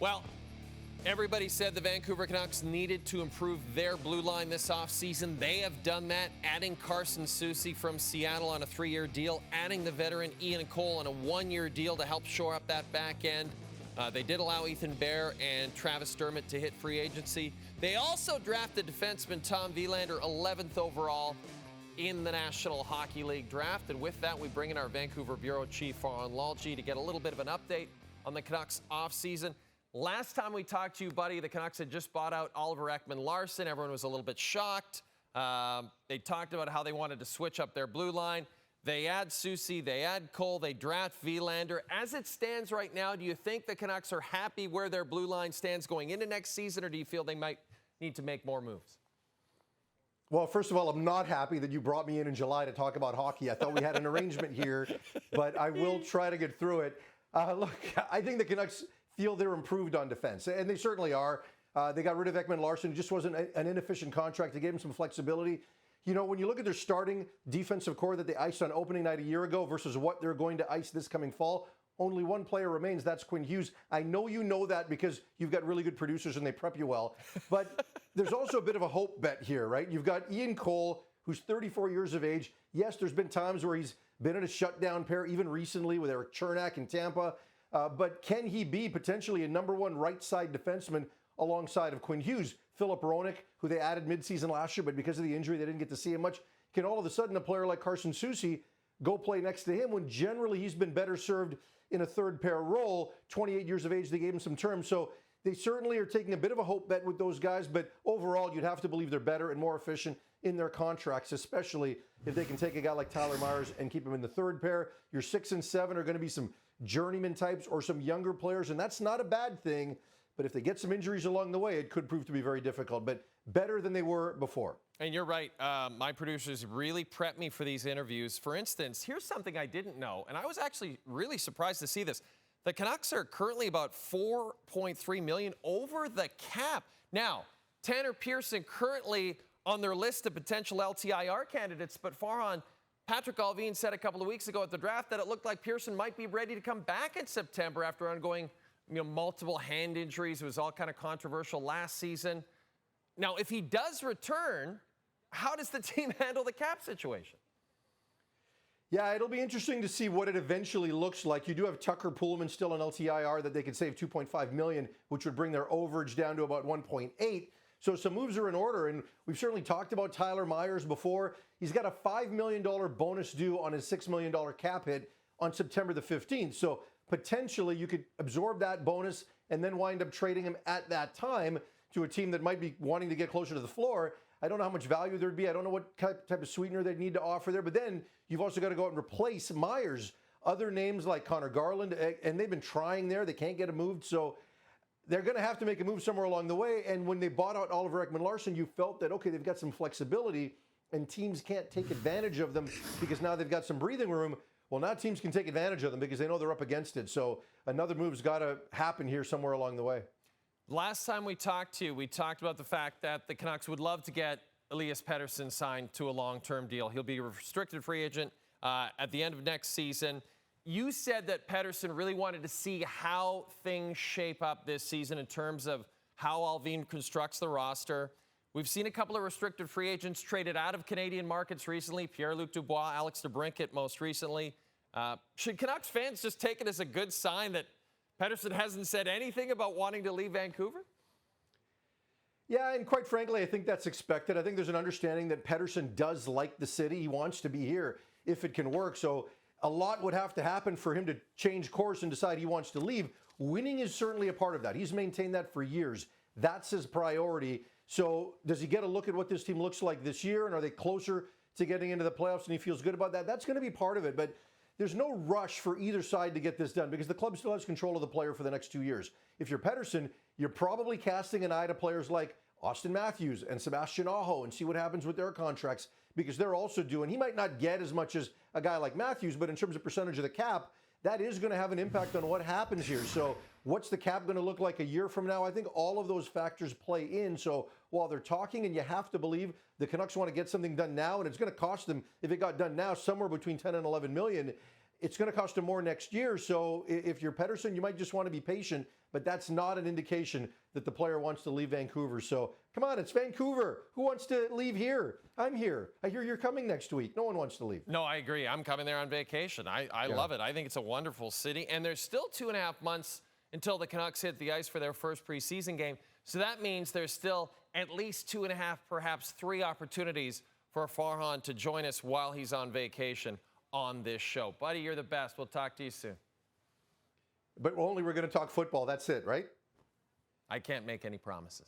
Well, everybody said the Vancouver Canucks needed to improve their blue line this offseason. They have done that, adding Carson Soucy from Seattle on a 3-year deal, adding the veteran Ian Cole on a 1-year deal to help shore up that back end. They did allow Ethan Bear and Travis Dermott to hit free agency. They also drafted defenseman Tom Wielander 11th overall in the National Hockey League draft. And with that, we bring in our Vancouver Bureau Chief, Farhan Lalji, to get a little bit of an update on the Canucks offseason. Last time we talked to you, buddy, the Canucks had just bought out Oliver Ekman-Larsson. Everyone was a little bit shocked. They talked about how they wanted to switch up their blue line. They add Soucy, they add Cole, they draft Wielander. As it stands right now, do you think the Canucks are happy where their blue line stands going into next season, or do you feel they might need to make more moves? Well, first of all, I'm not happy that you brought me in July to talk about hockey. I thought we had an arrangement here, but I will try to get through it. Look, I think the Canucks feel they're improved on defense, and they certainly are. They got rid of Ekman-Larsson. It just wasn't an inefficient contract to give him some flexibility. You know, when you look at their starting defensive core that they iced on opening night a year ago versus what they're going to ice this coming fall, only one player remains. That's Quinn Hughes. I know you know that because you've got really good producers and they prep you well. But there's also a bit of a hope bet here, right? You've got Ian Cole, who's 34 years of age. Yes, there's been times where he's been in a shutdown pair, even recently with Eric Chernak in Tampa. But can he be potentially a number one right side defenseman alongside of Quinn Hughes? Philip Hronek, who they added midseason last year, but because of the injury, they didn't get to see him much. Can all of a sudden a player like Carson Soucy go play next to him when generally he's been better served in a third pair role? 28 years of age, they gave him some term. So they certainly are taking a bit of a hope bet with those guys, but overall you'd have to believe they're better and more efficient in their contracts, especially if they can take a guy like Tyler Myers and keep him in the third pair. Your 6 and 7 are going to be some journeyman types or some younger players, and that's not a bad thing. But if they get some injuries along the way, it could prove to be very difficult, but better than they were before. And you're right. My producers really prepped me for these interviews. For instance, here's something I didn't know, and I was actually really surprised to see this. The Canucks are currently about $4.3 million over the cap. Now, Tanner Pearson currently on their list of potential LTIR candidates, but Farhan, Patrick Allvin said a couple of weeks ago at the draft that it looked like Pearson might be ready to come back in September after undergoing multiple hand injuries. It was all kind of controversial last season. Now, if he does return, how does the team handle the cap situation? Yeah, it'll be interesting to see what it eventually looks like. You do have Tucker Poolman still on LTIR that they could save $2.5 million, which would bring their overage down to about 1.8. So some moves are in order, and we've certainly talked about Tyler Myers before. He's got a $5 million bonus due on his $6 million cap hit on September the 15th. So potentially you could absorb that bonus and then wind up trading him at that time to a team that might be wanting to get closer to the floor. I don't know how much value there'd be. I don't know what type of sweetener they'd need to offer there. But then you've also got to go out and replace Myers. Other names like Connor Garland, and they've been trying there. They can't get him moved. So they're going to have to make a move somewhere along the way. And when they bought out Oliver Ekman-Larsson, you felt that, okay, they've got some flexibility and teams can't take advantage of them because now they've got some breathing room. Well, now teams can take advantage of them because they know they're up against it. So another move's got to happen here somewhere along the way. Last time we talked to you, we talked about the fact that the Canucks would love to get Elias Pettersson signed to a long-term deal. He'll be a restricted free agent at the end of next season. You said that Pettersson really wanted to see how things shape up this season in terms of how Allvin constructs the roster. We've seen a couple of restricted free agents traded out of Canadian markets recently, Pierre-Luc Dubois, Alex DeBrincat most recently. Should Canucks fans just take it as a good sign that Pettersson hasn't said anything about wanting to leave Vancouver? Yeah, and quite frankly, I think that's expected. I think there's an understanding that Pettersson does like the city. He wants to be here if it can work. So a lot would have to happen for him to change course and decide he wants to leave. Winning is certainly a part of that. He's maintained that for years. That's his priority. So does he get a look at what this team looks like this year? And are they closer to getting into the playoffs and he feels good about that? That's going to be part of it. But there's no rush for either side to get this done because the club still has control of the player for the next 2 years. If you're Pettersson, you're probably casting an eye to players like Austin Matthews and Sebastian Aho and see what happens with their contracts because they're also due. And he might not get as much as a guy like Matthews, but in terms of percentage of the cap, that is going to have an impact on what happens here. So what's the cap going to look like a year from now? I think all of those factors play in. So while they're talking, and you have to believe the Canucks want to get something done now, and it's going to cost them, if it got done now, somewhere between 10 and 11 million, it's going to cost him more next year. So if you're Pettersson, you might just want to be patient, but that's not an indication that the player wants to leave Vancouver. So come on, it's Vancouver. Who wants to leave here? I'm here. I hear you're coming next week. No one wants to leave. No, I agree. I'm coming there on vacation. I love it. I think it's a wonderful city. And there's still 2.5 months until the Canucks hit the ice for their first preseason game. So that means there's still at least 2.5, perhaps 3 opportunities for Farhan to join us while he's on vacation on this show. Buddy, you're the best. We'll talk to you soon. But only we're going to talk football. That's it, right? I can't make any promises.